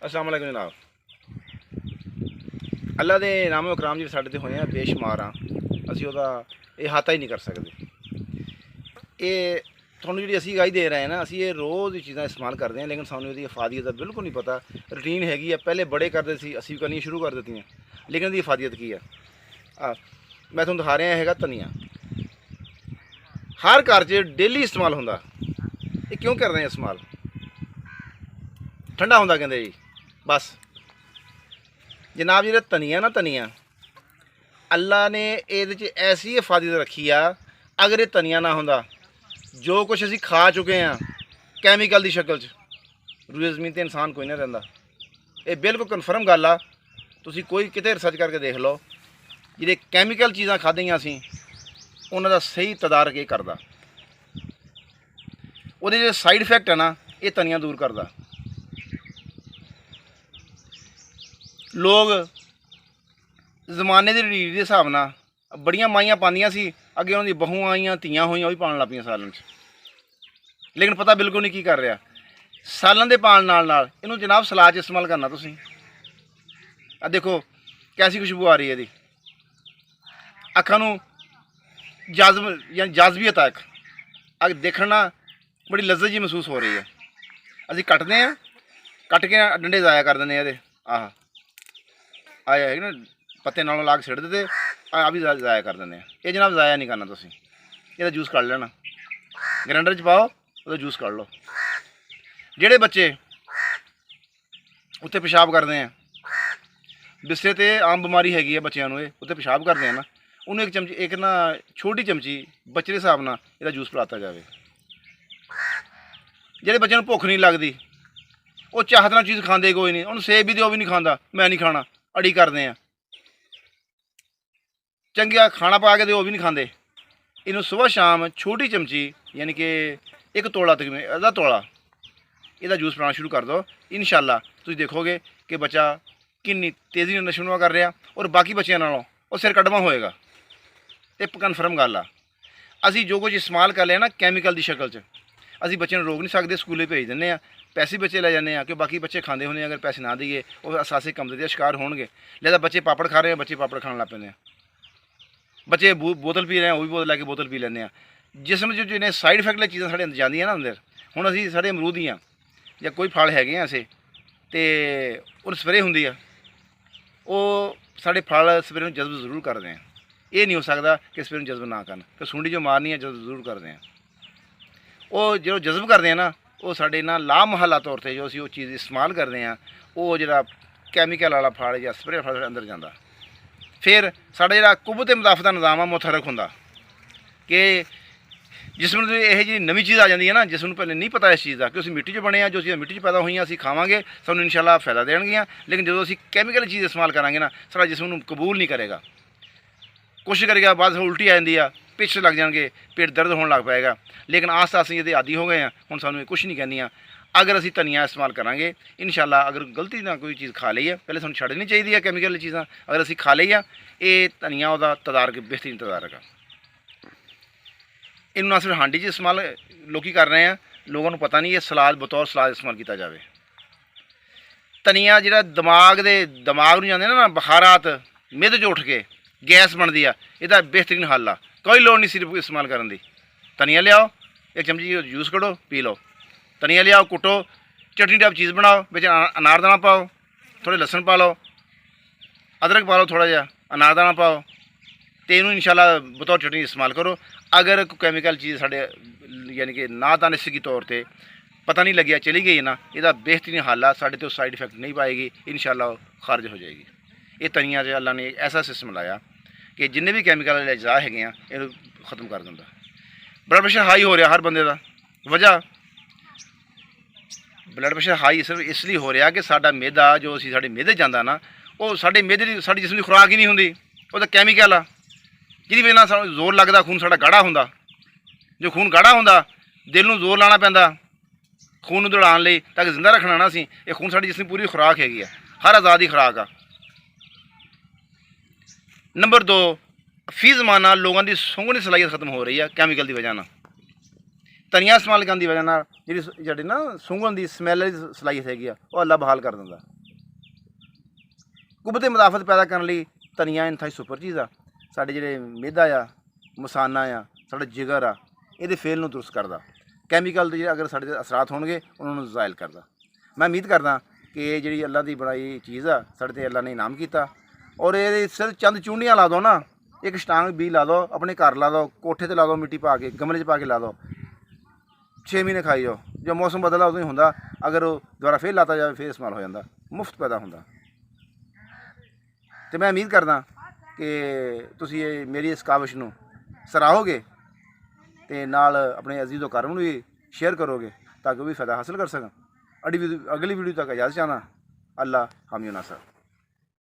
अस्सलाम वालेकुम जनाब। अल्लाह के नाम इकराम जी साढ़े ते होए हैं बेशुमार हाँ। असी ओहदा अहाता ही नहीं कर सकते। ये थोड़ी जी असी गाई दे रहे हैं ना, असी ये रोज़ ही चीज़ा इस्तेमाल करते हैं, लेकिन सानू इसकी अफादियत का बिल्कुल नहीं पता। रूटीन हैगी है, पहले बड़े करते सी, असी करनी शुरू कर देती हैं, लेकिन इसकी अफादियत की है। मैं तुहानू दिखा रहा है धनिया, हर घर च डेली इस्तेमाल होंदा। ये क्यों कर रहे हैं इस्तेमाल? ठंडा होंदा कहते जी, बस जनाब जी धनिया ना, धनिया अल्लाह ने ये ऐसी हिफाजत रखी आ। अगर ये धनिया ना होंदा, जो कुछ असी खा चुके हैं कैमिकल की शक्ल च, रूए ज़मीन ते इंसान कोई नहीं रहिंदा। ये बिल्कुल कन्फर्म गल आ। तुसी कोई किते रिसर्च करके देख लो, जिहड़े कैमिकल चीज़ां खाधियां असीं उन्हां दा सही तदारक ये करदा। उहदे जो साइड इफेक्ट है ना, ये धनिया दूर करदा। लोग जमाने की रीढ़ के हिसाब न बड़ियां माइयां पांदियां सी, अगे उन्होंने बहुआं आईयां, धीआं होईयां, वही पान लग पईयां सालन च, लेकिन पता बिल्कुल नहीं की कर रहा। सालन के पान नाल इनू जनाब सलाद च इस्तेमाल करना। तुसीं आ देखो कैसी खुशबू आ रही है, अखां नू जाजबियत आ, अग देखना बड़ी लज्जत जी महसूस हो रही है। असी कटते हैं, कट के डंडे ज़ाया कर देने ये आह आया है ना, पत्ते नालों ला के सिट देते, आ भी ज़ाया कर देने। ये जनाब ज़ाया नहीं करना, तुसीं ਇਹਦਾ जूस कढ़ लेना, ग्राइंडर च पाओ, ਉਹਦਾ जूस कढ़ लो। ਜਿਹੜੇ बच्चे उत्थे पेशाब करते हैं, बिस्तरे ते आम बीमारी हैगी है बच्चों को, उत्थे पेशाब करते हैं ना, उन्होंने एक चमची, एक ना छोटी चमची बच्चे के हिसाब नाल ਇਹਦਾ जूस पिलाता जाए। ਜਿਹੜੇ बच्चों को भुख नहीं लगती, वो चाहत नाल चीज़ खाते कोई नहीं, उन्होंने सेब भी दो भी नहीं खाता, मैं नहीं खाना, अड़ी करते हैं। चंगिया खाना पा के दो भी नहीं खाते। इनू सुबह शाम छोटी चमची यानी कि एक तोला तक अद्धा तोला ਇਹਦਾ जूस पिलाना शुरू कर दो। इंशाअल्लाह तुम देखोगे कि बच्चा कितनी तेज़ी ਨਾਲ नशा कर रहा और बाकी बच्चों नालों वो सिर कड़वा होएगा। ये कन्फर्म गल आ। असी जो कुछ इस्तेमाल कर लिया ना कैमिकल की शक्ल च, असी बच्चे रोक नहीं सकते, स्कूले भेज दें, पैसे बच्चे ले जाने कि बाकी बच्चे खाते होंगे, अगर पैसे ना दिए वो असासे कमरे के शिकार होंगे। लिहाजा बच्चे पापड़ खा रहे हैं, बच्चे पापड़ खाने लग पैंदे हैं, बच्चे बोतल पी रहे हैं, वो भी बोतल लैके बोतल पी लें। जिसम जो जिन्हें साइड इफेक्ट वाली चीज़ां साढ़े अंदर जांदियां ना अंदर, हुण असीं साढ़े अमरूद ही या कोई फल हैगे असे तो उन स्प्रे होंदी आ, वो साढ़े फल स्प्रे जज्ब जरूर करते हैं। ये नहीं हो सकता कि स्प्रे जज्ब ना करन, कि सूंडी जो मारनी है जज्ब जरूर करते हैं। वो जो जज्ब करते हैं ना, वो साढ़े ना लामहला तौर पर जो असीं वो चीज़ इस्तेमाल करते हैं, वो जो कैमिकल वाला फल या स्प्रे फल साढ़े अंदर जाता। फिर साढ़ा जो कुव्वत मुदाफ़त का निज़ाम है मुतहरक होंदा कि जिसम यह जी नवी चीज़ आ जाती है ना, जिसम पहले नहीं पता इस चीज़ का कि उस मिट्टी बने हैं, जो चीज़ मिट्टी पैदा हुई असीं खावांगे, सानू इंशाअल्लाह फायदा देणगियां। लेकिन जो असीं कैमिकल चीज़ इस्तेमाल करांगे ना, सारा जिसम कबूल नहीं करेगा, कोशिश करेगा, बाद उल्टी आ जाती है, पिछ लग जाएंगे, पेट दर्द होने लग पाएगा। लेकिन आस्ता आस्ता ये आदी हो गए हैं, हुण सानू कुछ नहीं कहनियां। अगर असीं धनिया इस्तेमाल करांगे इंशाअल्लाह, अगर गलती ना कोई चीज़ खा ली है, पहले सानू छड्डनी चाहिए है कैमिकल चीज़ां, अगर असीं खा ली है, ये धनिया उहदा तदारक बेहतरीन तदारक है। इनू ना सिर्फ हांडी च इस्तेमाल लोग कर रहे हैं, लोगों को पता नहीं है सलाद बतौर सलाद इस्तेमाल किया जाए। धनिया जो दिमाग में जाते ना बुखारात, मिध च उठ के गैस बनती है, यदा बेहतरीन हल आ। कोई लोड़ नहीं सिर्फ इस्तेमाल करने की। धनिया लियाओ, एक चमची जूस कढ़ो, पी लो। धनिया लियाओ, कुटो, चटनी टाइप चीज़ बनाओ, बिच अनारदाना पाओ, थोड़े लसन पा लो, अदरक पा लो, थोड़ा जहा अनारदाना पाओ, तो इनू इंशाअल्लाह बतौर चटनी इस्तेमाल करो। अगर कोई कैमिकल चीज़ साढ़े यानी कि ना दानिश की तौर पर पता नहीं लगे चली गई ना, यदा बेहतरीन हल आ, साढ़े तो साइड इफेक्ट नहीं पाएगी, इंशाअल्लाह खारिज हो जाएगी। ये धनिया से अल्लाह ने एक ऐसा सिस्टम लाया कि जिन्हें भी कैमिकल वाले अज्जा है इन्हें खत्म कर दिंदा। ब्लड प्रेशर हाई हो रहा हर बंदे का, वजह ब्लड प्रेशर हाई सिर्फ इसलिए हो रहा कि साडा मैदा जो असीं साडे मैदे जांदा ना, वो साडे मैदे दी साडी जिस्म दी खुराक ही नहीं हुंदी, वो तो कैमिकल आ, जिहदी वजह नाल सानूं जोर लगदा, खून साडा गाढ़ा हुंदा। जो खून गाढ़ा हुंदा, दिल नूं जोर लाना पैंदा खून नूं दौड़ाउण लई, ताकि जिंदा रखना ना असीं। ये खून साडी जिस्म पूरी खुराक हैगी आ, हर आज़ाद दी खुराक आ। नंबर 2, फी ज़माना लोगों की सूंघने की सलाहियत खत्म हो रही है कैमिकल की वजह। धनिया इस्तेमाल करने की वजह जी ना सूंघण की स्मैल की सलाहियत हैगी, वो अल्लाह बहाल कर दिंदा। ਕੁਬਤੇ ਮੁਦਾਫਤ ਪੈਦਾ ਕਰਨ ਲਈ ਧਨੀਆ ਇੰਤਹਾਈ ਸੁਪਰ ਚੀਜ਼ ਆ। ਸਾਡੇ ਜਿਹੜੇ ਮਿਹਦਾ ਆ, ਮਸਾਨਾ ਆ, ਸਾਡਾ ਜਿਗਰ ਆ, ਇਹਦੇ ਫੇਲ ਨੂੰ ਦੁਰਸਤ ਕਰਦਾ। ਕੈਮੀਕਲ ਦੇ ਅਗਰ ਸਾਡੇ 'ਤੇ ਅਸਰਾਤ ਹੋਣਗੇ ਉਹਨਾਂ ਨੂੰ ਜ਼ਾਇਲ ਕਰਦਾ। ਮੈਂ ਉਮੀਦ ਕਰਦਾ ਕਿ ਇਹ ਜਿਹੜੀ ਅੱਲਾ ਦੀ ਬਣਾਈ ਚੀਜ਼ ਆ ਸਾਡੇ 'ਤੇ ਅੱਲਾ ਨੇ ਇਨਾਮ ਕੀਤਾ। ਔਰ ਇਹਦੇ ਸਿਰ ਚੰਦ ਚੂੰਡੀਆਂ ਲਾ ਦਿਓ ਨਾ, ਇੱਕ ਸਟਾਂਗ ਬੀ ਲਾ ਦਿਓ, ਆਪਣੇ ਘਰ ਲਾ ਦਿਓ, ਕੋਠੇ 'ਤੇ ਲਾ ਦਿਓ, ਮਿੱਟੀ ਪਾ ਕੇ ਗਮਲੇ 'ਚ ਪਾ ਕੇ ਲਾ ਦਿਓ, 6 ਮਹੀਨੇ ਖਾਈ ਜਾਓ। ਜੋ ਮੌਸਮ ਬਦਲਦਾ ਉਦੋਂ ਹੀ ਹੁੰਦਾ, ਅਗਰ ਉਹ ਦੁਬਾਰਾ ਫੇਰ ਲਾਤਾ ਜਾਵੇ ਫੇਰ ਇਸਤੇਮਾਲ ਹੋ ਜਾਂਦਾ, ਮੁਫਤ ਪੈਦਾ ਹੁੰਦਾ। ਤੇ ਮੈਂ ਉਮੀਦ ਕਰਦਾ ਕਿ ਤੁਸੀਂ ਇਹ ਮੇਰੀ ਇਸ ਕਾਵਿਸ਼ ਨੂੰ ਸਰਾਹੋਗੇ ਤੇ ਨਾਲ ਆਪਣੇ ਅਜ਼ੀਜ਼ੋ ਘਰ ਨੂੰ ਵੀ ਸ਼ੇਅਰ ਕਰੋਗੇ ਤਾਂ ਕਿ ਉਹ ਵੀ ਫਾਇਦਾ ਹਾਸਿਲ ਕਰ ਸਕਣ। ਅਗਲੀ ਵੀਡੀਓ ਤੱਕ ਇਜਾਜ਼ਤ ਚਾਹਨਾ। ਅੱਲਾ ਹਾਮੀ ਨਾਸਰ।